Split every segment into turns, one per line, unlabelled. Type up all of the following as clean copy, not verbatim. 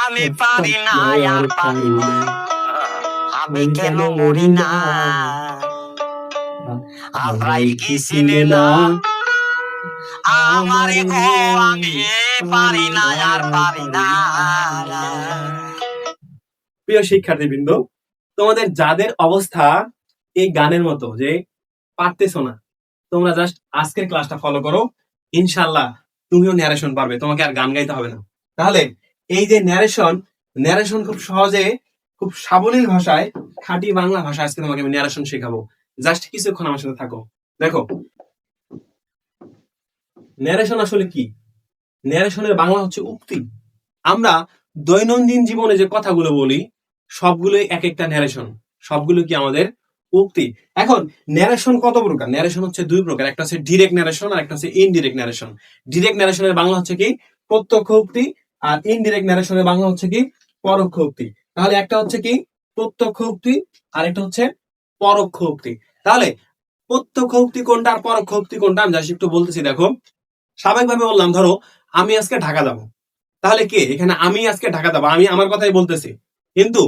আমি পারি না আর পারি না, আমি কেন মরি না, আজরাইল কি চিনে না আমারে গো, আমি পারি না আর পারি না।
প্রিয় শিক্ষার্থীবৃন্দ, তোমাদের যাদের অবস্থা এই গানের মতো যে পারতেছো না, তোমরা জাস্ট আজকের ক্লাসটা ফলো করো, ইনশাল্লাহ তুমিও ন্যারেশন পারবে, তোমাকে আর গান গাইতে হবে না। তাহলে এই যে ন্যারেশন খুব সহজে, খুব সাবলীল ভাষায়, খাঁটি বাংলা ভাষায় আজকে তোমাকে আমি ন্যারেশন শেখাবো। জাস্ট কিছুক্ষণ আমার সাথে থাকো। দেখো, ন্যারেশন আসলে কি? ন্যারেশনের বাংলা হচ্ছে উক্তি। আমরা দৈনন্দিন জীবনে যে কথাগুলো বলি সবগুলোই এক একটা ন্যারেশন, সবগুলো কি আমাদের উক্তি। এখন ন্যারেশন কত প্রকার? ন্যারেশন হচ্ছে দুই প্রকার, একটা হচ্ছে ডিরেক্ট ন্যারেশন আর একটা হচ্ছে ইনডিরেক্ট ন্যারেশন। ডিরেক্ট ন্যারেশনের বাংলা হচ্ছে কি প্রত্যক্ষ উক্তি, আর ইনডিরেক্ট ন্যারেশনের বাংলা হচ্ছে কি পরোক্ষ উক্তি। তাহলে একটা হচ্ছে কি প্রত্যক্ষ উক্তি আর একটা হচ্ছে পরোক্ষ উক্তি। তাহলে প্রত্যক্ষ উক্তি কোনটা আর পরোক্ষ উক্তি কোনটা আমি জাস্ট একটু বলতেছি। দেখো, স্বাভাবিকভাবে বললাম, ধরো আমি আজকে ঢাকা যাবো, তাহলে কে এখানে আমি আজকে ঢাকা যাবো, আমি আমার কথাই বলতেছি। কিন্তু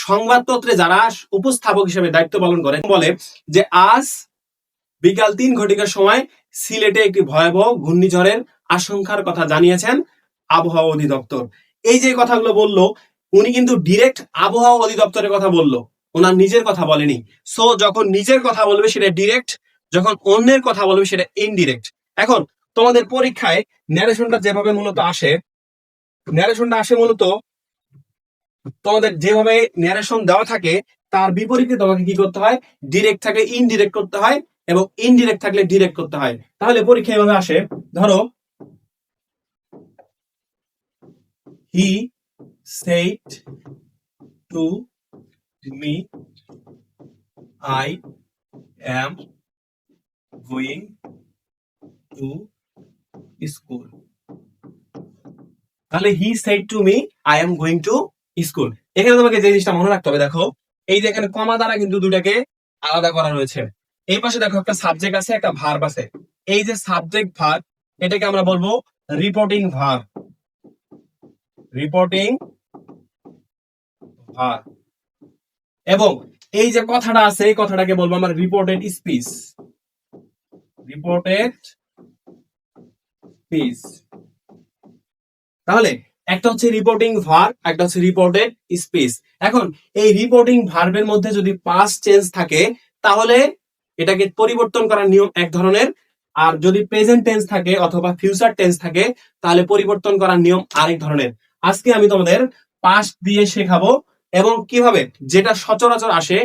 সংবাদপত্রে যারা উপস্থাপক হিসেবে দায়িত্ব পালন করে বলে যে আজ বিকাল 3 ঘটিকার সময় সিলেটে একটি ভয়াবহ ঘূর্ণিঝড়ের আশঙ্কার কথা জানিয়েছেন আবহাওয়া অধিদপ্তর। এই যে কথাগুলো বললো, উনি কিন্তু ডিরেক্ট আবহাওয়া অধিদপ্তরের কথা বললো, ওনার নিজের কথা বলেনি। সো যখন নিজের কথা বলবে সেটা ডিরেক্ট, যখন অন্যের কথা বলবে সেটা ইনডিরেক্ট। এখন তোমাদের পরীক্ষায় ন্যারেশনটা যেভাবে মূলত আসে, ন্যারেশনটা আসে মূলত তোমাদের যেভাবে ন্যারেশন দেওয়া থাকে তার বিপরীতে তোমাকে কি করতে হয়? ডিরেক্ট থাকলে ইনডিরেক্ট করতে হয় এবং ইনডিরেক্ট থাকলে ডিরেক্ট করতে হয়। তাহলে পরীক্ষা এভাবে আসে, ধরো হি said to me I am going to school। তাহলে হি said to me I am going to school। এখানে তোমাকে যে জিনিসটা মনে রাখতে হবে, দেখো এই যে এখানে কমা দ্বারা কিন্তু দুটাকে আলাদা করা রয়েছে। এই পাশে দেখো একটা সাবজেক্ট আছে, একটা ভার্ব আছে। এই যে সাবজেক্ট ভার্ব, এটাকে আমরা বলবো রিপোর্টিং ভার্ব। Reporting verb. এবং এই যে কথাটা আছে, এই কথাটাকে বলবো আমরা রিপোর্টেড স্পিচ। Reported speech. তাহলে একটা হচ্ছে রিপোর্টিং ভার্ব, একটা হচ্ছে রিপোর্টেড স্পিচ। এখন এই রিপোর্টিং ভার্বের মধ্যে যদি পাস্ট চেঞ্জ থাকে তাহলে এটাকে পরিবর্তন করার নিয়ম এক ধরনের, আর যদি প্রেজেন্ট টেন্স থাকে অথবা ফিউচার টেন্স থাকে তাহলে পরিবর্তন করার নিয়ম আরেক ধরনের। আজকে আমি তোমাদের পাস্ট দিয়ে শেখাবো এবং কিভাবে, যেটা সচরাচর আসে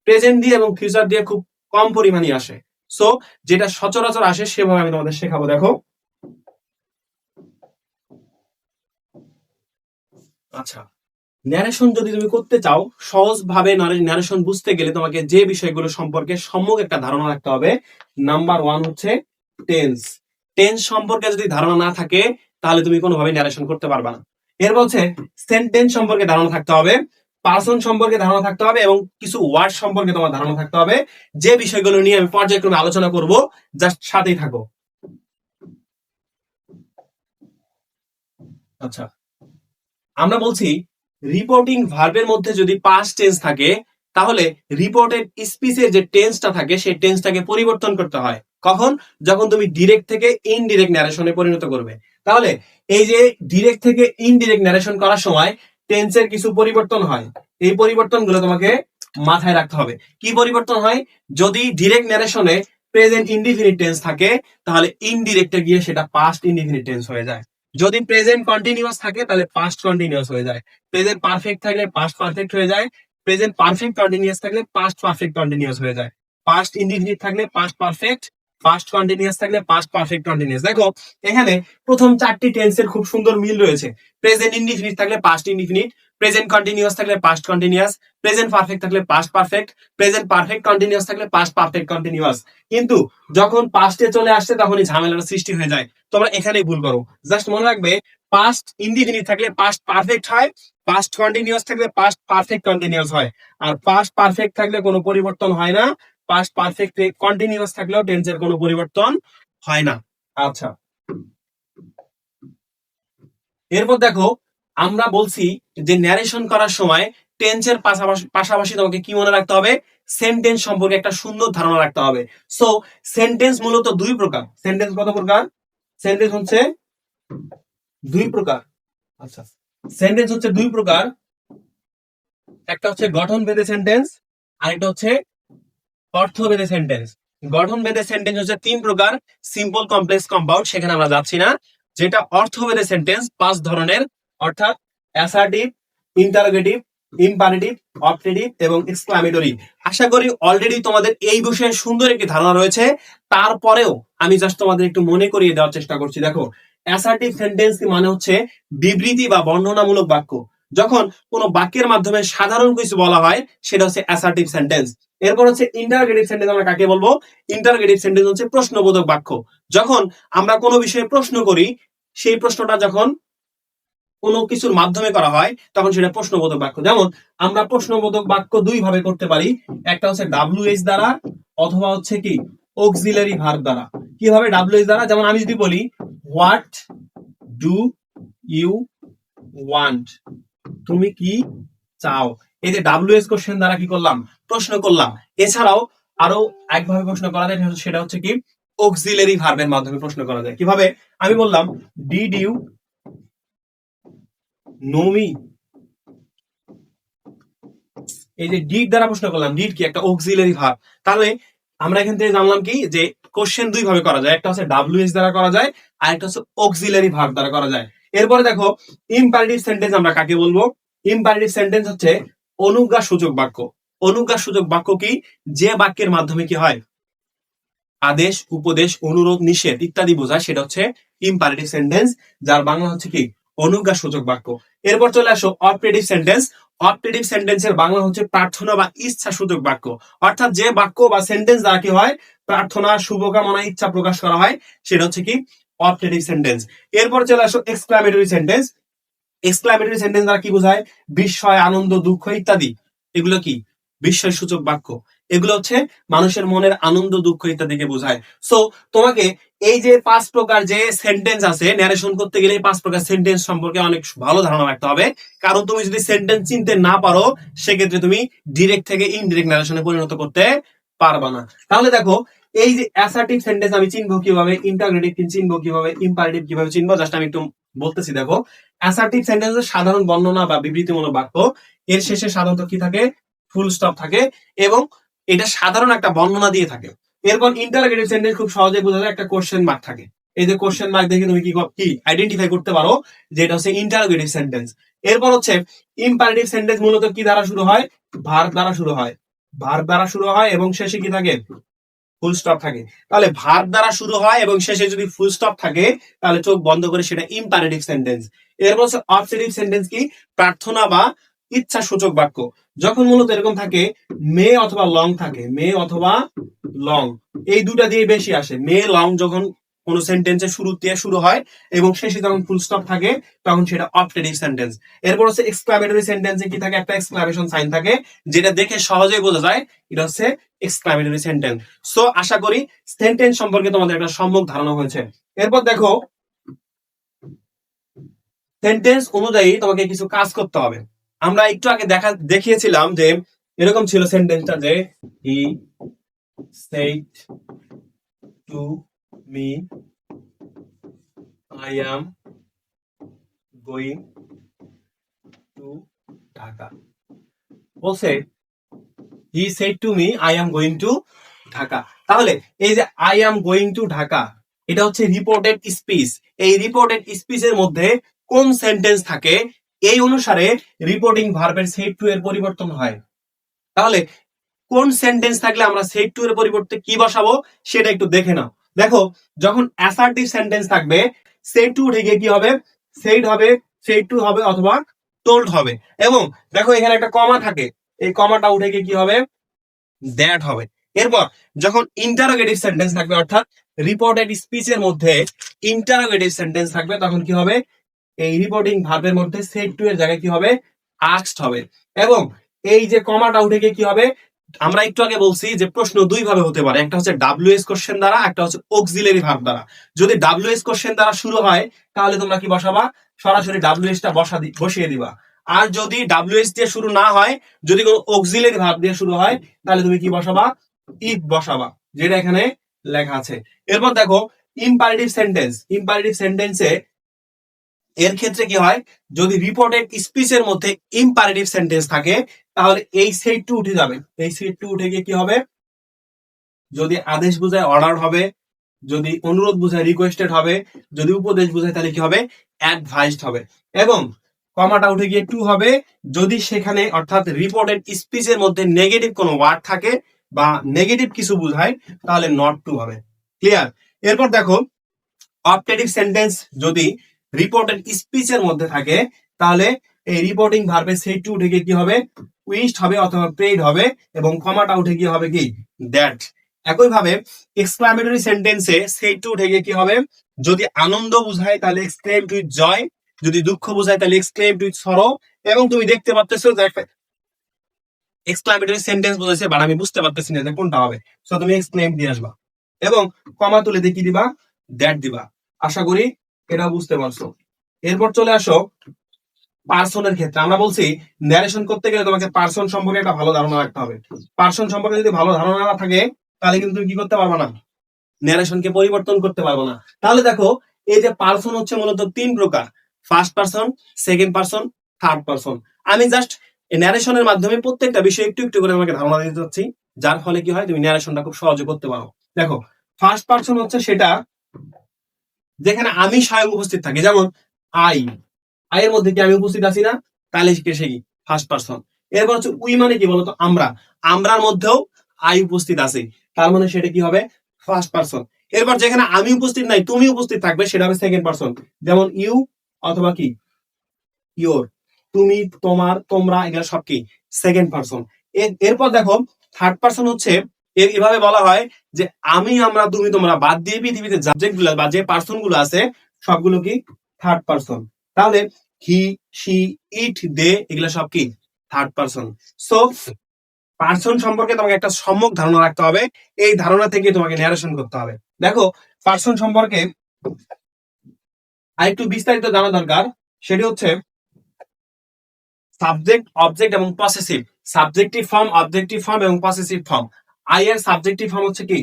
প্রেজেন্ট দিয়ে এবং ফিউচার দিয়ে খুব কম পরিমাণে আসে। সো যেটা সচরাচর আসে সেভাবে আমি তোমাদের শেখাবো। দেখো, আচ্ছা, ন্যারেশন যদি তুমি করতে চাও, সহজভাবে ন্যারেশন বুঝতে গেলে তোমাকে যে বিষয়গুলো সম্পর্কে সম্যক একটা ধারণা রাখতে হবে। নাম্বার 1 হচ্ছে টেন্স। টেন্স সম্পর্কে যদি ধারণা না থাকে তাহলে তুমি কোনোভাবে ন্যারেশন করতে পারবে না। এর বলছে সেন্টেন্স সম্পর্কে ধারণা থাকতে হবে, পারসন সম্পর্কে ধারণা থাকতে হবে এবং কিছু ওয়ার্ড সম্পর্কে তোমার ধারণা থাকতে হবে। যে বিষয়গুলো নিয়ে আমি পর্যায়ক্রমে আলোচনা করব, জাস্ট সাথেই থাকো। আচ্ছা, আমরা বলছি রিপোর্টিং ভার্বের মধ্যে যদি পাস্ট টেন্স থাকে তাহলে রিপোর্টেড স্পিচের যে টেন্সটা থাকে সেই টেন্সটাকে পরিবর্তন করতে হয়। কখন? যখন তুমি ডিরেক্ট থেকে ইনডিরেক্ট ন্যারেশনে পরিণত করবে। তাহলে এই যে ডিরেক্ট থেকে ইনডিরেক্ট ন্যারেশন করার সময় টেন্সের কিছু পরিবর্তন হয়, এই পরিবর্তনগুলো তোমাকে মাথায় রাখতে হবে। কি পরিবর্তন হয়? যদি ডিরেক্ট ন্যারেশনে প্রেজেন্ট ইনডিফিনিট টেন্স থাকে তাহলে ইনডিরেক্টে গিয়ে সেটা পাস্ট ইনডিফিনিট টেন্স হয়ে যায়। যদি প্রেজেন্ট কন্টিনিউয়াস থাকে তাহলে পাস্ট কন্টিনিউয়াস হয়ে যায়। প্রেজেন্ট পারফেক্ট থাকলে পাস্ট পারফেক্ট হয়ে যায়। প্রেজেন্ট পারফেক্ট কন্টিনিউয়াস থাকলে পাস্ট পারফেক্ট কন্টিনিউয়াস হয়ে যায়। পাস্ট ইনডিফিনিট থাকলে পাস্ট পারফেক্ট, পাস্ট কন্টিনিউয়াস থাকলে পাস্ট পারফেক্ট কন্টিনিউয়াস। দেখো এখানে প্রথম 4টি টেন্সের খুব সুন্দর মিল রয়েছে। প্রেজেন্ট ইনডিফিনিট থাকলে পাস্ট ইনডিফিনিট, প্রেজেন্ট কন্টিনিউয়াস থাকলে পাস্ট কন্টিনিউয়াস, প্রেজেন্ট পারফেক্ট থাকলে past perfect, present perfect continuous থাকলে পাস্ট পারফেক্ট কন্টিনিউয়াস। কিন্তু যখন পাস্টে চলে আসছে তখনই ঝামেলার সৃষ্টি হয়ে যায়। তোমরা এখানেই ভুল করো। জাস্ট মনে রাখবে, পাস্ট ইনডিফিনিট থাকলে পাস্ট পারফেক্ট হয়, পাস্ট কন্টিনিউয়াস থাকলে পাস্ট পারফেক্ট কন্টিনিউয়াস হয়, আর পাস্ট পারফেক্ট থাকলে কোনো পরিবর্তন হয় না। পাস্ট পারফেক্ট কন্টিনিউয়াস থাকলেও টেন্সের কোনো পরিবর্তন হয় না। আচ্ছা, এরপর দেখো আমরা বলছি যে ন্যারেশন করার সময় টেন্সের পাশাপাশি তোমাকে কি মনে রাখতে হবে, সেন্টেন্স সম্পর্কে একটা সুন্দর ধারণা রাখতে হবে। সো সেন্টেন্স মূলত দুই প্রকার। সেন্টেন্স কত প্রকার? সেন্টেন্স হচ্ছে দুই প্রকার। আচ্ছা, সেন্টেন্স হচ্ছে দুই প্রকার। একটা হচ্ছে গঠন ভেদে সেন্টেন্স, আর একটা হচ্ছে অর্থভেদে সেন্টেন্স। গঠন ভেদে সেন্টেন্স হচ্ছে তিন প্রকার, সিম্পল, কমপ্লেক্স, কম্পাউন্ড, সেখানে আমরা যাচ্ছি না। যেটা অর্থভেদে সেন্টেন্স পাঁচ ধরনের, অর্থাৎ অ্যাসার্টিভ, ইন্টারোগেটিভ, ইম্পারেটিভ, অবজেক্টিভ এবং এক্সক্লামেটরি। আশা করি অলরেডি তোমাদের এই বিষয়ে সুন্দর একটি ধারণা রয়েছে। তারপরেও আমি জাস্ট তোমাদের একটু মনে করিয়ে দেওয়ার চেষ্টা করছি। দেখো, অ্যাসার্টিভ সেন্টেন্স মানে হচ্ছে বিবৃতি বা বর্ণনামূলক বাক্য। যখন কোনো বাক্যের মাধ্যমে সাধারণ কিছু বলা হয় সেটা হচ্ছে অ্যাসার্টিভ সেন্টেন্স। এরপর হচ্ছে ইন্টারোগেটিভ সেন্টেন্স। আমরা কাকে বলবো? ইন্টারোগেটিভ সেন্টেন্স হচ্ছে প্রশ্নবোধক বাক্য। যখন আমরা কোনো বিষয়ে প্রশ্ন করি, সেই প্রশ্নটা যখন কোনো কিছুর মাধ্যমে করা হয় তখন সেটা প্রশ্নবোধক বাক্য। যেমন আমরা প্রশ্নবোধক বাক্য দুই ভাবে করতে পারি, একটা হচ্ছে WH দ্বারা অথবা হচ্ছে কি অক্সিলারি ভার্ব দ্বারা। কিভাবে WH দ্বারা? যেমন আমি যদি বলি হোয়াট ডু ইউ ওয়ান্ট, তুমি কি চাও, এই যে WH কোশ্চেন দ্বারা কি করলাম? প্রশ্ন করলাম। এছাড়াও আরো একভাবে প্রশ্ন করা যায়, সেটা হচ্ছে কি অক্সিলারি ভার্বের মাধ্যমে প্রশ্ন করা যায়। কিভাবে? আমি বললাম ডিড ইউ নো মি, এই যে ডিড দ্বারা প্রশ্ন করলাম, ডিড কি একটা অক্সিলারি ভার্ব। তাহলে আমরা এখান থেকে জানলাম কি যে কোশ্চেন দুই ভাবে করা যায়, একটা হচ্ছে WH দ্বারা করা যায় আর একটা হচ্ছে অক্সিলারি ভার্ব দ্বারা করা যায়। এরপরে দেখো ইম্পারেটিভ সেন্টেন্স আমরা কাকে বলবো? ইম্পারেটিভ সেন্টেন্স হচ্ছে অনুজ্ঞা সূচক বাক্য। অনুজ্ঞা সূচক বাক্য কি? যে বাক্যের মাধ্যমে কি হয় আদেশ, উপদেশ, অনুরোধ, নিষেধ ইত্যাদি বোঝায়, সেটা হচ্ছে ইম্পারেটিভ সেন্টেন্স, যার বাংলা হচ্ছে কি অনুজ্ঞা সূচক বাক্য। এরপর চলে আসো অপটেটিভ সেন্টেন্স। অপটেটিভ সেন্টেন্সের বাংলা হচ্ছে প্রার্থনা বা ইচ্ছা সূচক বাক্য। অর্থাৎ যে বাক্য বা সেন্টেন্স দ্বারা কি হয় প্রার্থনা, শুভকামনা, ইচ্ছা প্রকাশ করা হয়, সেটা হচ্ছে কি অপটেটিভ সেন্টেন্স। এরপর চলে আসো এক্সক্লামেটরি সেন্টেন্স। এক্সক্লামেটরি সেন্টেন্স দ্বারা কি বোঝায়? বিস্ময়, আনন্দ, দুঃখ ইত্যাদি। এগুলো কি বিস্ময় সূচক বাক্য। এগুলো হচ্ছে মানুষের মনের আনন্দ, দুঃখ ইত্যাদিকে বোঝায়। সো তোমাকে এই যে পাঁচ প্রকার যে সেন্টেন্স আছে, ন্যারেশন করতে গেলে এই পাঁচ প্রকার সেন্টেন্স সম্পর্কে অনেক ভালো ধারণা রাখতে হবে। কারণ তুমি যদি সেন্টেন্স চিনতে না পারো, সেক্ষেত্রে তুমি ডিরেক্ট থেকে ইনডিরেক্ট ন্যারেশনে পরিণত করতে পারবা না। তাহলে দেখো, এই যে অ্যাসার্টিভ সেন্টেন্স আমি চিনবো কিভাবে, ইন্টারোগেটিভ চিনবো কিভাবে, ইম্পারেটিভ কিভাবে চিনবো, জাস্ট আমি একটু বলতেছি। দেখো, অ্যাসার্টিভ সেন্টেন্স সাধারণ বর্ণনা বা বিবৃতিমূলক বাক্য। এর শেষে সাধারণত কি থাকে? ফুল স্টপ থাকে, এবং এটা সাধারণ একটা বর্ণনা দিয়ে থাকে। এরপর ইন্টারোগেটিভ সেন্টেন্স খুব সহজে বোঝা যায়, একটা কোশ্চেন মার্ক থাকে। এই যে কোশ্চেন মার্ক দেখে তুমি কি আইডেন্টিফাই করতে পারো যে এটা হচ্ছে ইন্টারোগেটিভ সেন্টেন্স। এরপর হচ্ছে ইম্পারেটিভ সেন্টেন্স মূলত কি দ্বারা শুরু হয়? ভার্ব দ্বারা শুরু হয়। ভার্ব দ্বারা শুরু হয় এবং শেষে কি থাকে? ফুল স্টপ থাকে। তাহলে ভার্ব দ্বারা শুরু হয় এবং শেষে যদি ফুল স্টপ থাকে তাহলে চোখ বন্ধ করে সেটা ইম্পারেটিভ সেন্টেন্স। এরপর হচ্ছে অবজেক্টিভ সেন্টেন্স কি? প্রার্থনা বা ইচ্ছা সূচক বাক্য। যখন মূলত এরকম থাকে মে অথবা লং থাকে, মে অথবা লং, এই দুটা দিয়ে বেশি আসে। মে লং যখন কোন সেন্টেন্সের শুরু দিয়ে শুরু হয় এবং শেষে যখন ফুল স্টপ থাকে তখন সেটা অবজেক্টিভ সেন্টেন্স। এরপর হচ্ছে এক্সক্লামেটরি সেন্টেন্সে কি থাকে? একটা এক্সক্লামেশন সাইন থাকে, যেটা দেখে সহজেই বোঝা যায় এটা হচ্ছে এক্সক্লামেটরি সেন্টেন্স। সো আশা করি সেন্টেন্স সম্পর্কে তোমাদের একটা সম্যক ধারণা হয়েছে। এরপর দেখো, সেন্টেন্স অনুযায়ী তোমাকে কিছু কাজ করতে হবে। আমরা একটু আগে দেখিয়েছিলাম যে এরকম ছিল সেন্টেন্সটা, যে হি said to me I am going to Dhaka। বলছে হি said to me I am going to Dhaka। তাহলে এই যে I am going to Dhaka, এটা হচ্ছে রিপোর্টেড স্পিচ। এই রিপোর্টেড স্পিচের মধ্যে কোন সেন্টেন্স থাকে, এই অনুসারে রিপোর্টিং ভার্বের said to এর পরিবর্তন হয়। তাহলে কোন সেন্টেন্স থাকলে আমরা said to এর পরিবর্তে কি বসাবো সেটা একটু দেখে নাও। দেখো, যখন অ্যাসার্টিভ সেন্টেন্স থাকবে said to উঠে গিয়ে কি হবে? said হবে, said to হবে অথবা told হবে। এবং দেখো এখানে একটা কমা থাকে, এই কমাটা উঠে গিয়ে কি হবে? দ্যাট হবে। এরপর যখন ইন্টারোগেটিভ সেন্টেন্স থাকবে, অর্থাৎ রিপোর্টেড স্পিচের মধ্যে ইন্টারোগেটিভ সেন্টেন্স থাকবে, তখন কি হবে? এই রিপোর্টিং ভার্বের মধ্যে said to এর জায়গায় কি হবে? asked হবে। এবং এই যে কমাটা উঠে গিয়ে কি হবে? আমরা একটু আগে বলছি যে প্রশ্ন দুই ভাবে হতে পারে, একটা হচ্ছে WH কোশ্চেন দ্বারা, একটা হচ্ছে অক্সিলারি ভার্ব দ্বারা। যদি WH কোশ্চেন দ্বারা শুরু হয় তাহলে তোমরা কি বসাবা? সরাসরি ডাব্লিউএস টা বসিয়ে দিবা। আর যদি ডাব্লিউএস দিয়ে শুরু না হয়, যদি কোনো অক্সিলারি ভার্ব দিয়ে শুরু হয়, তাহলে তুমি কি বসাবা? ইফ বসাবা, যেটা এখানে লেখা আছে। এরপর দেখো ইম্পারেটিভ সেন্টেন্স। ইম্পারেটিভ সেন্টেন্সে এর ক্ষেত্রে কি হয়, যদি রিপোর্টেড স্পিচের মধ্যে ইম্পারেটিভ সেন্টেন্স থাকে, তাহলে এই সেট টু উঠে যাবে। এই সেট টু উঠে গিয়ে কি হবে? যদি আদেশ বোঝায় অর্ডার হবে, যদি অনুরোধ বোঝায় রিকোয়েস্টেড হবে, যদি উপদেশ বোঝায় তাহলে কি হবে? অ্যাডভাইসড হবে। এবং কমাটা উঠে গিয়ে টু হবে যদি সেখানে অর্থাৎ রিপোর্টেড স্পিচের মধ্যে নেগেটিভ কোনো ওয়ার্ড থাকে বা নেগেটিভ কিছু বোঝায়, তাহলে নট টু হবে। ক্লিয়ার? এরপর দেখো অপটেটিভ সেন্টেন্স যদি রিপোর্টেড স্পিচের মধ্যে থাকে, তাহলে এই রিপোর্টিং ভার্বে সেই টু উঠে গিয়ে কি হবে? উইশড হবে অথবা প্রেড হবে, এবং কমাটা উঠে গিয়ে হবে কি? দ্যাট। একইভাবে এক্সক্লামেটরি সেন্টেন্সে সেই টু উঠে গিয়ে কি হবে? যদি আনন্দ বোঝায় তাহলে এক্সক্লেম উইথ জয়, যদি দুঃখ বোঝায় তাহলে এক্সক্লেম উইথ সরো। এবং তুমি দেখতে পাচ্ছো যে এক্সক্লামেটরি সেন্টেন্স বোঝাইছে, বাট আমি বুঝতে পারতেছি না যে কোনটা হবে, সো তুমি এক্সক্লেম দিয়ে আসবা এবং কমা তুলে দিয়ে কি দিবা? দ্যাট দিবা। আশা করি এটা বুঝতে পারছো। এরপর চলে আসো পার্সনের ক্ষেত্রে। আমরা বলছি ন্যারেশন করতে গেলে তোমাকে পার্সন সম্পর্কে একটা ভালো ধারণা রাখতে হবে। পার্সন সম্পর্কে যদি ভালো ধারণা না থাকে, তাহলে কিন্তু তুমি কি করতে পারবে না? ন্যারেশনকে পরিবর্তন করতে পারবো না। তাহলে দেখো এই যে পার্সন হচ্ছে মূলত তিন প্রকার: first person, second person, third person. আমি জাস্ট ন্যারেশনের মাধ্যমে প্রত্যেকটা বিষয় একটু একটু করে আমাকে ধারণা দিতে চাচ্ছি, যার ফলে কি হয় তুমি ন্যারেশনটা খুব সহজে করতে পারো। দেখো ফার্স্ট পার্সন হচ্ছে সেটা যেখানে আমি স্বয়ং উপস্থিত থাকি, যেমন আই। আয়ের মধ্যে কি আমি উপস্থিত আছি না? তাহলে সে কি ফার্স্ট পার্সন। এরপর হচ্ছে উই মানে কি বলতো? আমরা। আমরার মধ্যেও আই উপস্থিত আছে, তার মানে সেটা কি হবে? First person. এরপর যেখানে আমি উপস্থিত নাই, তুমি উপস্থিত থাকবে, সেটা হবে সেকেন্ড পার্সন। যেমন ইউ অথবা কি ইয়োর, তুমি, তোমার, তোমরা, এগুলো সব কি সেকেন্ড পার্সন। এরপর দেখো থার্ড পার্সন হচ্ছে এভাবে বলা হয় যে আমি, আমরা, তুমি, তোমরা বাদ দিয়ে পৃথিবীতে সাবজেক্ট গুলো বা যে পার্সন গুলো আছে সবগুলো কি থার্ড পার্সন। তাহলে হি, শি, ইট, দে, এগুলো সব কি থার্ড পার্সন। সো পার্সন সম্পর্কে তোমাকে একটা সম্যক ধারণা রাখতে হবে, এই ধারণা থেকে তোমাকে ন্যারেশন করতে হবে। দেখো পার্সন সম্পর্কে আরেকটু বিস্তারিত জানা দরকার, সেটি হচ্ছে সাবজেক্ট, অবজেক্ট এবং possessive. Subjective form, objective form এবং পসেসিভ ফর্ম। আই এর সাবজেক্টিভ ফর্ম হচ্ছে কি?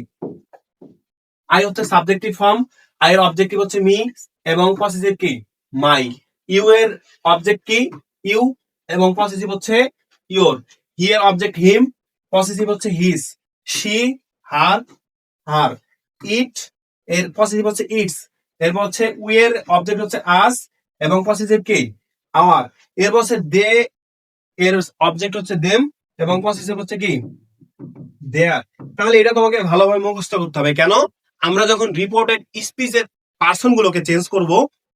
আই হচ্ছে সাবজেক্টিভ ফর্ম, আই এর অবজেক্টিভ হচ্ছে মি এবং পসেসিভ কি? মাই। ইউ এর অবজেক্ট কি? ইউ এবং পসেসিভ হচ্ছে ইয়োর। হি এর অবজেক্ট হিম, পসেসিভ হচ্ছে হিজ। শি, হার, হার। ইট এর পসেসিভ হচ্ছে ইটস। এরপর হচ্ছে উই এর অবজেক্ট হচ্ছে আস এবং পসেসিভ কি? আওয়ার। এরপর হচ্ছে দে এর অবজেক্ট হচ্ছে দেম এবং পসেসিভ হচ্ছে কি? দেয়ার। তাহলে এটা তোমাকে ভালোভাবে মুখস্থ করতে হবে। কেন? আমরা যখন রিপোর্টেড স্পিচের পার্সন গুলোকে চেঞ্জ করব,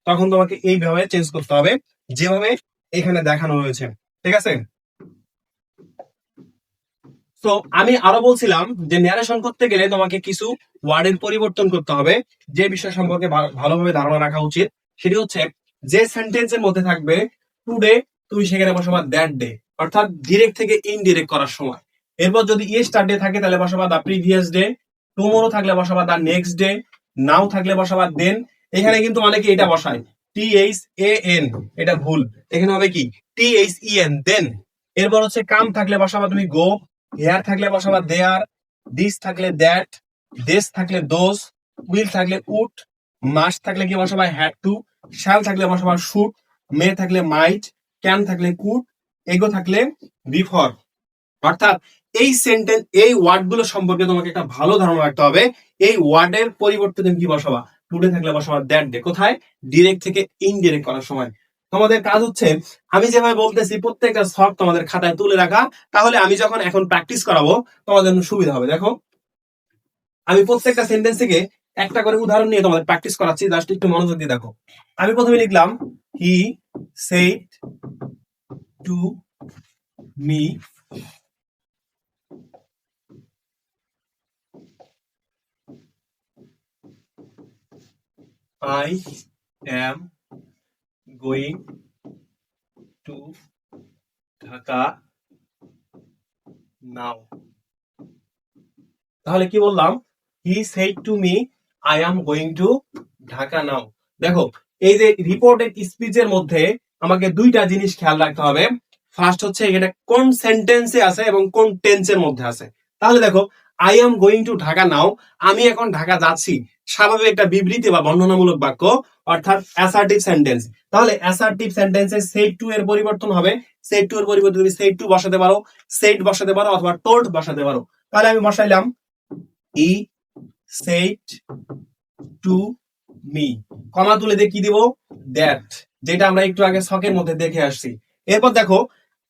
তখন তোমাকে এইভাবে চেঞ্জ করতে হবে যেভাবে এখানে দেখানো হয়েছে। ঠিক আছে? তো আমি আরো বলছিলাম যে ন্যারেশন করতে গেলে তোমাকে কিছু ওয়ার্ডের পরিবর্তন করতে হবে, যে বিষয় সম্পর্কে ভালোভাবে ধারণা রাখা উচিত। সেটি হচ্ছে যে সেন্টেন্সের মধ্যে থাকবে টুডে, তুমি সেখানে বসাবা দ্যাট ডে, অর্থাৎ ডিরেক্ট থেকে ইনডিরেক্ট করার সময়। এরপর যদি ইয়েস্টারডে থাকে তাহলে বসাবা দা প্রিভিয়াস ডে, টুমোরো থাকলে বসাবা দা নেক্সট ডে, নাও থাকলে বসাবা দেন। এখানে কিন্তু অনেকে এটা বসায় THAN, এটা ভুল। এখানে হবে কি THEN, দেন। এরপর হচ্ছে কাম থাকলে বসাবা তুমি গো, হেয়ার থাকলে বসাবা দেয়ার, দিস থাকলে দ্যাট, দেশ থাকলে দোজ, উইল থাকলে উড, মাস্ট থাকলে কি বসাবা হ্যাড টু, শ্যাল থাকলে বসাবা শুড, মে থাকলে মাইট, ক্যান থাকলে কুড, এগো থাকলে বিফর। অর্থাৎ এই সেন্টেন্স, এই ওয়ার্ড গুলো সম্পর্কে তোমাকে একটা ভালো ধারণা রাখতে হবে। এই ওয়ার্ডের পরিবর্তে তুমি কি বসাবা? টুডে থাকলে বসাবা দ্যাট ডে। কোথায়? ডিরেক্ট থেকে ইনডিরেক্ট করার সময়। তোমাদের কাজ হচ্ছে আমি যেভাবে বলতেছি প্রত্যেকটা শর্ট তোমাদের খাতায় তুলে রাখা, তাহলে আমি যখন এখন প্র্যাকটিস করাবো তোমাদের জন্য সুবিধা হবে। দেখো আমি প্রত্যেকটা সেন্টেন্স থেকে একটা করে উদাহরণ নিয়ে তোমাদের প্র্যাকটিস করাচ্ছি, জাস্ট একটু মনোযোগ দিয়ে দেখো। আমি প্রথমে লিখলাম হি said to me I am going to Dhaka now. তাহলে কি বললাম? He said to me, I am going to Dhaka now. দেখো এই যে রিপোর্টেড স্পিচের মধ্যে আমাকে দুইটা জিনিস খেয়াল রাখতে হবে। ফার্স্ট হচ্ছে এটা কোন সেন্টেন্সে আছে এবং কোন টেন্সের মধ্যে আছে। তাহলে দেখো, I am going to Dhaka now, আমি এখন ঢাকা যাচ্ছি, স্বাভাবিক একটা বিবৃতি বা বর্ণনামূলক বাক্য, অর্থাৎ অ্যাসার্টিভ সেন্টেন্স। তাহলে অ্যাসার্টিভ সেন্টেন্সে সেড টু এর পরিবর্তন হবে। সেড টু এর পরিবর্তে তুমি সেড টু বসাতে পারো, সেড বসাতে পারো, অথবা টোল্ড বসাতে পারো। তাহলে আমি বসাইলাম ই সেড টু মি, কমা তুলে দিয়ে কি দিব, দ্যাট, যেটা আমরা একটু আগে ছকের মধ্যে দেখে আসছি। এরপর দেখো,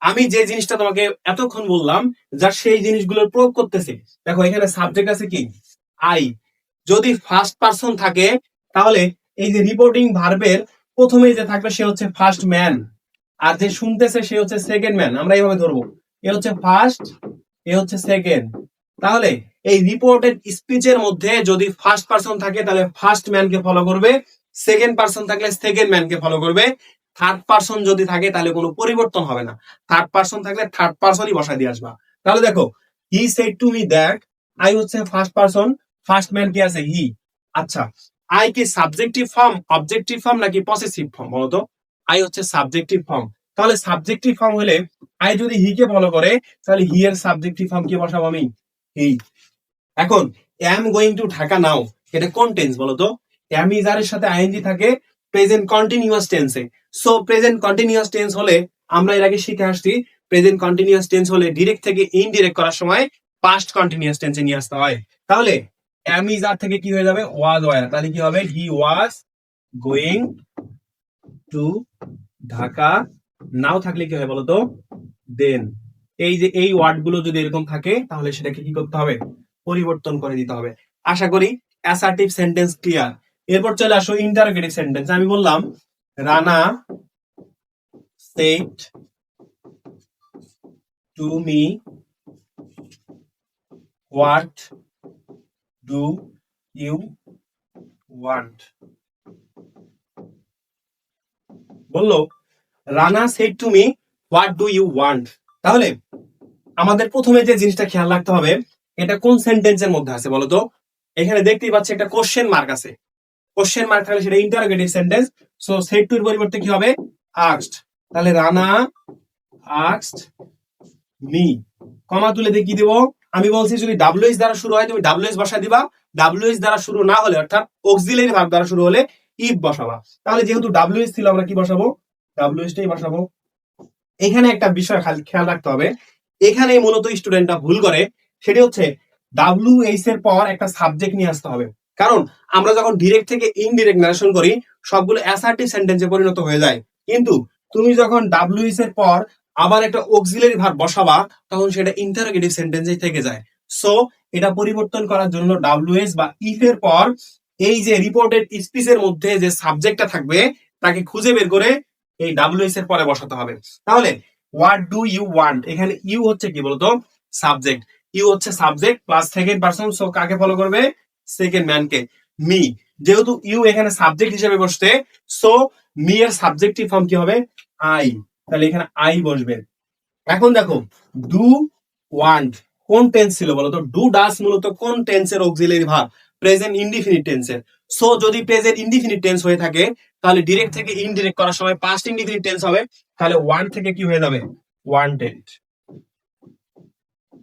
আমি যে জিনিসটা তোমাকে এতক্ষণ বললাম যা সেই জিনিসগুলোর প্রয়োগ করতেছি। দেখো এখানে সাবজেক্ট আছে কি, আই। যদি ফার্স্ট পারসন থাকে তাহলে এই যে রিপোর্টিং ভার্বের প্রথমে যে থাকবে সে হচ্ছে ফার্স্ট ম্যান, আর যে শুনতেছে সে হচ্ছে সেকেন্ড ম্যান। আমরা এইভাবে ধরবো, এ হচ্ছে ফার্স্ট, এ হচ্ছে সেকেন্ড। তাহলে এই রিপোর্টেড স্পিচের মধ্যে যদি ফার্স্ট পারসন থাকে তাহলে ফার্স্ট ম্যানকে ফলো করবে, সেকেন্ড পারসন থাকলে সেকেন্ড ম্যানকে ফলো করবে, থার্ড পারসন যদি থাকে তাহলে কোনো পরিবর্তন হবে না। থার্ড পারসন থাকলে থার্ড পারসনই বসাই দিয়ে আসবা। তাহলে দেখো, he said to me that, I হচ্ছে ফার্স্ট পারসন, ফার্স্ট ম্যান কি আছে, হি। আচ্ছা, আই কি সাবজেক্টিভ ফর্ম, অবজেক্টিভ ফর্ম নাকি পসেসিভ ফর্ম বলতো? আই হচ্ছে সাবজেক্টিভ ফর্ম। তাহলে সাবজেক্টিভ ফর্ম হলে আই যদি হি কে ফলো করে তাহলে হি এর সাবজেক্টিভ ফর্ম কি বসাবো আমি, হি। এখন এম গোয়িং টু ঢাকা নাও, এটা কোন টেন্স বলতো? এম ইজ আর এর সাথে আইএনজি থাকে প্রেজেন্ট কন্টিনিউয়াস টেন্সে। সো প্রেজেন্ট কন্টিনিউয়াস টেন্স হলে আমরা এর আগে শিখে আসছি, প্রেজেন্ট কন্টিনিউয়াস টেন্স হলে ডিরেক্ট থেকে ইনডিরেক্ট করার সময় পাস্ট কন্টিনিউয়াস টেন্সে নিয়ে আসতে হয়। তাহলে এম ইজ আর থেকে কি হয়ে যাবে, ওয়াজ ওয়ার, তাহলে কি হবে, হি ওয়াজ গোয়িং টু ঢাকা নাও, থাকলে কি হয় বলতো, দেন। এই যে এই ওয়ার্ড গুলো যদি এরকম থাকে তাহলে সেটাকে কি করতে হবে, পরিবর্তন করে দিতে হবে। আশা করি অ্যাসার্টিভ সেন্টেন্স ক্লিয়ার। এরপর চলে আসো ইন্টারোগেটিভ সেন্টেন্স। আমি বললাম Rana said to me what do you want. বললো Rana said to me what do you want. তাহলে আমাদের প্রথমে যে জিনিসটা খেয়াল রাখতে হবে, এটা কোন সেন্টেন্সের মধ্যে আছে বলতো? এখানে দেখতেই পাচ্ছি একটা কোশ্চেন মার্ক আছে। কোশ্চেন মার্ক থাকলে সেটা interrogative sentence. So said to এর পরিবর্তে কি হবে, আস্কড। তাহলে রানা আস্কড মি, কমা তুলে দিয়ে কি দিব, আমি বলছি যদি ডাব্লিউএস দ্বারা শুরু হয় তুমি ডাব্লিউএস বসায় দিবা, ডাব্লিউএস দ্বারা শুরু না হলে অর্থাৎ অক্সিলারি ভার্ব দ্বারা শুরু হলে ইফ বসাবা। তাহলে যেহেতু ডাব্লিউএস ছিল আমরা কি বসাবো, ডাব্লিউএস টাই বসাবো। এখানে একটা বিষয় খেয়াল রাখতে হবে, এখানে মূলত স্টুডেন্টরা ভুল করে, সেটি হচ্ছে ডাব্লিউএইচ এর পর একটা সাবজেক্ট নিয়ে আসতে হবে। কারণ আমরা যখন ডিরেক্ট থেকে ইনডিরেক্ট নারেশন করি সবগুলো অ্যাসার্টিভ সেন্টেন্সে পরিণত হয়ে যায়, কিন্তু তুমি যখন ডাব্লিউএইচ এর পর আবার একটা অক্সিলারি ভার্ব বসাবা তখন সেটা ইন্টারোগেটিভ সেন্টেন্সে থেকে যায়। সো এটা পরিবর্তন করার জন্য ডাব্লিউএইচ বা ইফ এর পর এই যে রিপোর্টেড স্পিচের মধ্যে যে সাবজেক্টটা থাকবে তাকে খুঁজে বের করে এই ডাব্লিউএইচ এর পরে বসাতে হবে। তাহলে হোয়াট ডু ইউ ওয়ান্ট, এখানে ইউ হচ্ছে কি বলতো, সাবজেক্ট। ইউ হচ্ছে subject plus second person, so কাকে ফলো করবে, সেকেন্ড ম্যানকে। মি, যেহেতু ইউ এখানে সাবজেক্ট হিসেবে বসছে সো মি এর সাবজেক্টিভ ফর্ম কি হবে, আই। তাহলে এখানে আই বসবে। এখন দেখো ডু ওয়ান্ট কোন টেন্স ছিল বলতো, ডু ডাস মূলত কোন টেন্সের অক্সিলারি ভার্ব, প্রেজেন্ট ইনডিফিনিট টেন্সের। সো যদি প্রেজেন্ট ইনডিফিনিট টেন্স হয়ে থাকে তাহলে ডিরেক্ট থেকে ইনডিরেক্ট করার সময় পাস্ট ইনডিফিনিট টেন্স হবে। তাহলে ওয়ান থেকে কি হয়ে যাবে, ওয়ান্টেড।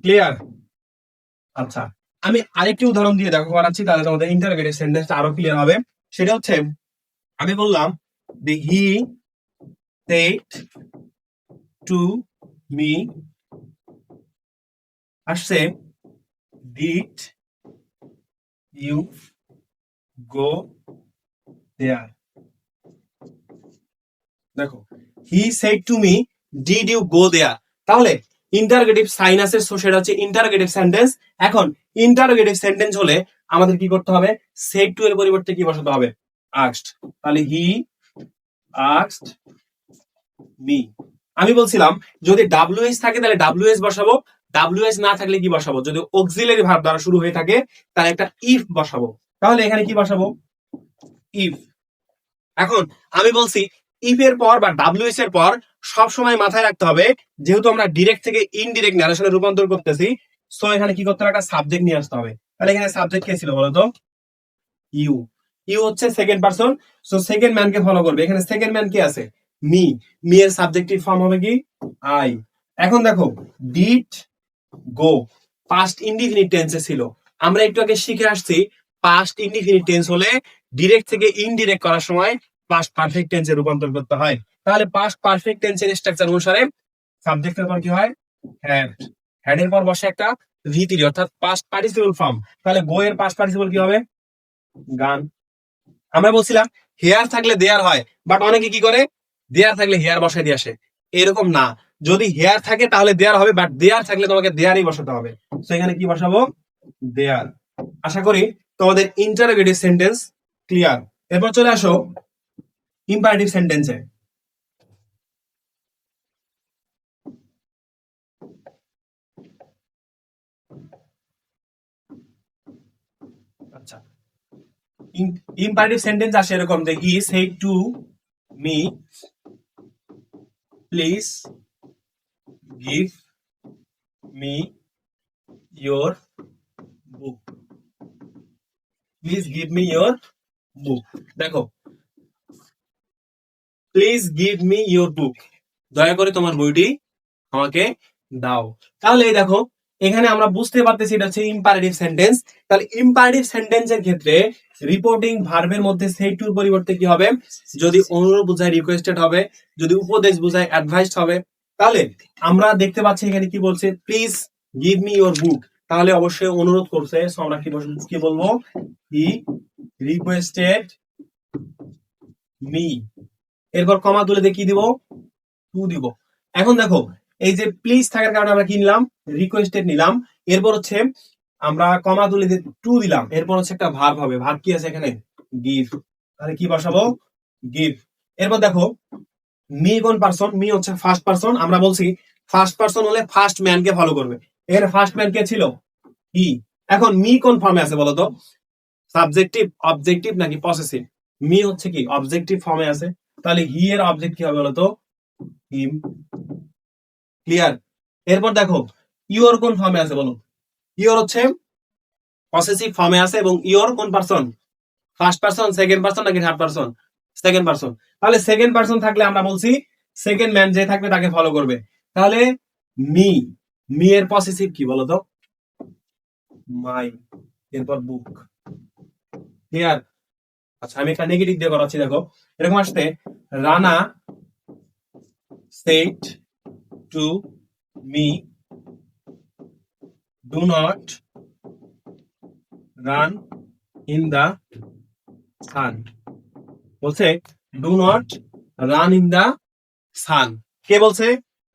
ক্লিয়ার? আচ্ছা, আমি আরেকটি উদাহরণ দিয়ে দেখো করাচ্ছি, তাহলে তোমাদের ইন্টারোগেটিভ সেন্টেন্সটা আরো ক্লিয়ার হবে। সেটা হচ্ছে আমি বললাম the he said to me, আসছে ডিড ইউ গো দেয়ার। দেখো he said to me did you go there, তাহলে ইন্টারোগেটিভ সাইন আছে, সো সেটা হচ্ছে ইন্টারোগেটিভ সেন্টেন্স। এখন ইন্টারোগেটিভ সেন্টেন্স হলে আমাদের কি করতে হবে, সেড টু এর পরিবর্তে কি বসাতে হবে, আস্কড। তাহলে হি আস্কড মি। আমি বলছিলাম যদি ডাব্লিউএস থাকে তাহলে ডাব্লিউএস বসাবো, ডাব্লিউএস না থাকলে কি বসাবো, যদি অক্সিলারি ভার্ব দ্বারা শুরু হয়ে থাকে তাহলে একটা ইফ বসাবো। তাহলে এখানে কি বসাবো, ইফ। এখন আমি বলছি ইফ এর পর বা ডাব্লিউএস এর পর সব সময় মাথায় রাখতে হবে যেহেতু আমরা ডিরেক্ট থেকে ইনডিরেক্ট ন্যারেশনে রূপান্তর করতেছি, সো এখানে কি করতে হবে, একটা সাবজেক্ট নিয়ে আসতে হবে। তাহলে এখানে সাবজেক্ট কে ছিল বলতো, ইউ। ইউ হচ্ছে সেকেন্ড পারসন, সো সেকেন্ড ম্যানকে ফলো করবে। এখানে সেকেন্ড ম্যান কে আছে? মি। মি এর সাবজেক্টিভ ফর্ম হবে কি? আই। এখন দেখো ডিড গো পাস্ট ইনডিফিনিট টেন্সে ছিল। আমরা একটু আগে শিখে আসছি পাস্ট ইনডিফিনিট টেন্স হলে ডিরেক্ট থেকে ইনডিরেক্ট করার সময় পাস্ট পারফেক্ট টেন্সে রূপান্তর করতে হয়। তাহলে পাস্ট পারফেক্ট টেন্সের স্ট্রাকচার অনুসারে সাবজেক্টের পর কি হয়? হ্যাড। হ্যাড এর পর বসে একটা ভি3 অর্থাৎ পাস্ট পার্টিসিপল ফর্ম। তাহলে গো এর পাস্ট পার্টিসিপল কি হবে? গান। আমরা বলছিলাম হেয়ার থাকলে দেয়ার হয়, বাট অনেকে কি করে দেয়ার থাকলে হেয়ার বসাই দিয়ে আসে। এরকম না, যদি হেয়ার থাকে তাহলে দেয়ার হবে, বাট দেয়ার থাকলে তোমাকে দেয়ারই বসাতে হবে। তো এখানে কি বসাবো? দেয়ার। আশা করি তোমাদের ইন্টারোগেটিভ সেন্টেন্স ক্লিয়ার। এরপর চলে আসো ইম্পারেটিভ সেন্টেন্সে। আচ্ছা, ইম্পারেটিভ সেন্টেন্স আসে এরকম যে he said to me please give me your book. Please give me your book. দেখো please give me your book, দয়া করে তোমার বইটি আমাকে দাও। তাহলে এই দেখো এখানে আমরা বুঝতে পারতেছি এটা হচ্ছে ইম্পারেটিভ সেন্টেন্স। তাহলে ইম্পারেটিভ সেন্টেন্সের ক্ষেত্রে রিপোর্টিং ভার্বের মধ্যে সেই টুর পরিবর্তে কি হবে? যদি অনুরোধ বোঝায় রিকোয়েস্টেড হবে, যদি উপদেশ বোঝায় অ্যাডভাইসড হবে। তাহলে আমরা দেখতে পাচ্ছি এখানে কি বলছে? প্লিজ গিভ মি ইয়োর বুক, তাহলে অবশ্যই অনুরোধ করছে। সো আমরা কি বলবো? He requested me. এরপর কমা তুলে দিয়ে কি দিব? টু দিব। এখন দেখো এই যে প্লিজ থাকার কারণে আমরা কি নিলাম? রিকোয়েস্টেড নিলাম। এরপর হচ্ছে আমরা কমা তুলে দিয়ে টু দিলাম। এরপর হচ্ছে একটা ভার্ব হবে। ভার্ব কি আছে এখানে? গিভ। তাহলে কি বসাবো? গিভ। এরপর দেখো মি কোন পারসন? মি হচ্ছে ফার্স্ট পারসন। আমরা বলছি ফার্স্ট পারসন হলে ফার্স্ট ম্যান কে ফলো করবে। এখানে ফার্স্ট ম্যান কে ছিল? হি। এখন মি কোন ফর্মে আছে বলতো? সাবজেক্টিভ, অবজেক্টিভ নাকি পসেসিভ? মি হচ্ছে কি অবজেক্টিভ ফর্মে আছে। তাহলে হি এর অবজেক্ট কি হবে বলতো? হিম। ক্লিয়ার? এরপর দেখো ইওর কোন ফর্মে আছে বলো? ইওর হচ্ছে পসেসিভ ফর্মে আছে এবং ইওর কোন person? First person, second person নাকি থার্ড পারসন? Second person. তাহলে সেকেন্ড পারসন থাকলে আমরা বলছি সেকেন্ড ম্যান যে থাকবে তাকে ফলো করবে। তাহলে মি, মি এর পসেসিভ কি বলতো? মাই। এরপর বুক। ক্লিয়ার? আচ্ছা আমি একটা নেগেটিভ দিয়ে করাচ্ছি। দেখো এরকম আসতে Rana said to me do not run in the sun। বলছে do not run in the sun. কে বলছে?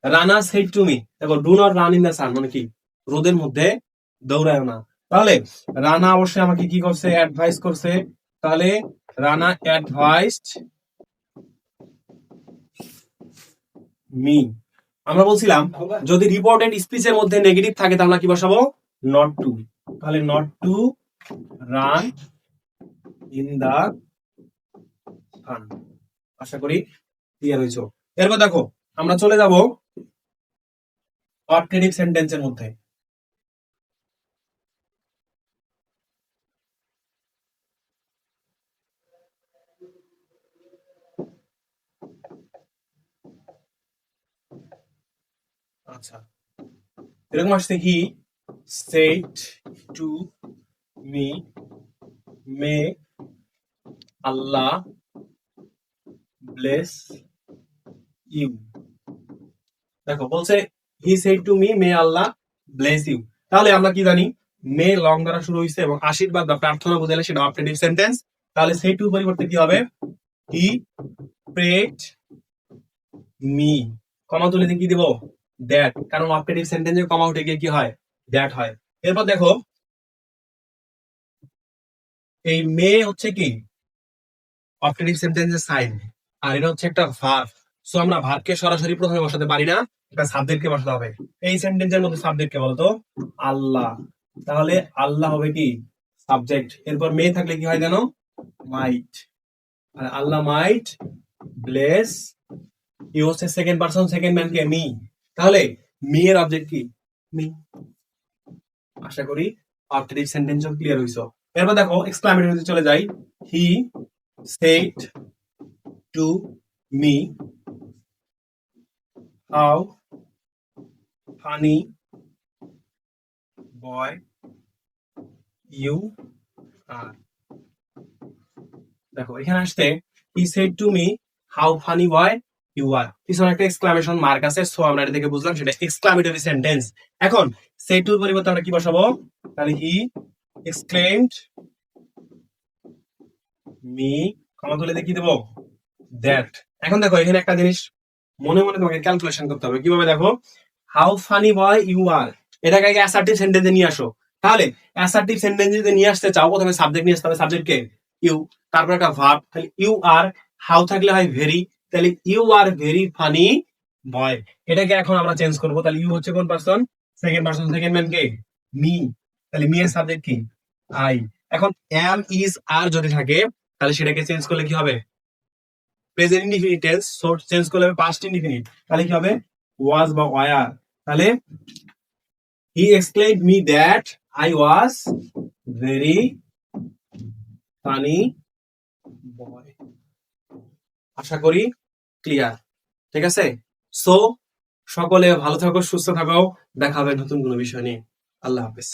Rana said to me. দেখো do not run in the sun মানে কি? রোদের মধ্যে দৌড়ায় না। তাহলে রানা অবশ্যই আমাকে কি করছে? অ্যাডভাইস করছে। তাহলে রানা অ্যাডভাইসড মি। আমরা বলছিলাম যদি রিপোর্টেড স্পিচের মধ্যে নেগেটিভ থাকে তাহলে কি বসাবো? Not to. তাহলে not to run in the sun. আশা করি ক্লিয়ার হয়েছে। এরপর দেখো আমরা চলে যাব অবজেক্টিভ সেন্টেন্সের মধ্যে। আচ্ছা এরকম আসছে he said to me may Allah bless you. দেখো বলছে he said to me may Allah bless you. তাহলে আমরা কি জানি? মে লং দ্বারা শুরু হয়েছে এবং আশীর্বাদ বা প্রার্থনা বোঝালে সেটা অবজেক্টিভ সেন্টেন্স। তাহলে সেই টু পরিবর্তে কি হবে? হি প্রেড মি। কমা তুলে দিয়ে কি দিব? দ্যাট, কারণ অবজেক্টিভ সেন্টেন্সে কমা উঠে গিয়ে কি হয়? দ্যাট হয়। এরপর দেখো এই মে হচ্ছে কি অবজেক্টিভ সেন্টেন্সের সাইন, আর এটা হচ্ছে একটা ভার্ব। সো আমরা ভার্বকে সরাসরি প্রথমে বসাতে পারি না, এটা সাবজেক্টকে বসাতে হবে। এই সেন্টেন্সের মধ্যে সাবজেক্ট কে বলতো? আল্লাহ। তাহলে আল্লাহ হবে কি সাবজেক্ট। এরপর মে থাকলে কি হয় জানো? মাইট। আর আল্লাহ মাইট ব্লেস ইউ হচ্ছে সেকেন্ড পারসন, সেকেন্ড ম্যান কে? মি। তাহলে মি এর অবজেক্ট কি? মি। আশা করি অবজেক্টিভ সেন্টেন্সও ক্লিয়ার হইছো। এরপর দেখো এক্সক্লামেটরিতে চলে যাই। He said to me how funny boy you are. দেখো এখানে আসতে he said to me how funny boy you are, পিছনে একটা এক্সক্লামেশন মার্ক আছে, সো আমরা এটা থেকে বুঝলাম সেটা এক্সক্লামেটরি সেন্টেন্স। এখন সেড টুর পরিবর্তে আমরা কি বসাবো, তাহলে হি এক্সক্লেইমড মি, কমা তুলে দিয়ে কি দেবো, দ্যাট। এখন দেখো এখানে একটা জিনিস মনে মনে তোমাকে ক্যালকুলেশন করতে হবে, কিভাবে দেখো, how funny boy you are, এটাকে আগে অ্যাসার্টিভ সেন্টেন্সে নিয়ে আসো। তাহলে অ্যাসার্টিভ সেন্টেন্স যদি নিয়ে আসতে চাও, প্রথমে সাবজেক্ট নিয়ে আসতে হবে, সাবজেক্টকে ইউ, তারপর একটা ভার্ব, তাহলে ইউ আর, হাউ থাকলে হয় ভেরি, তাহলে you are very funny boy. এটাকে এখন আমরা চেঞ্জ করবো, তাহলে ইউ হচ্ছে কোন person, second person, second man কে, মি, তাহলে মি এর সাবজেক্ট কি, আই। এখন এম ইজ আর যদি থাকে তাহলে সেটাকে চেঞ্জ করলে কি হবে, present indefinite tense, so change করলে হবে পাস্ট ইনডিফিনিট, তাহলে কি হবে, ওয়াজ বা ওয়ার। তাহলে he explained me that I was very funny boy. আশা করি ক্লিয়ার, ঠিক আছে। সো সকলে ভালো থাকো, সুস্থ থাকো, দেখা হবে নতুন কোনো বিষয় নিয়ে। আল্লাহ হাফেজ।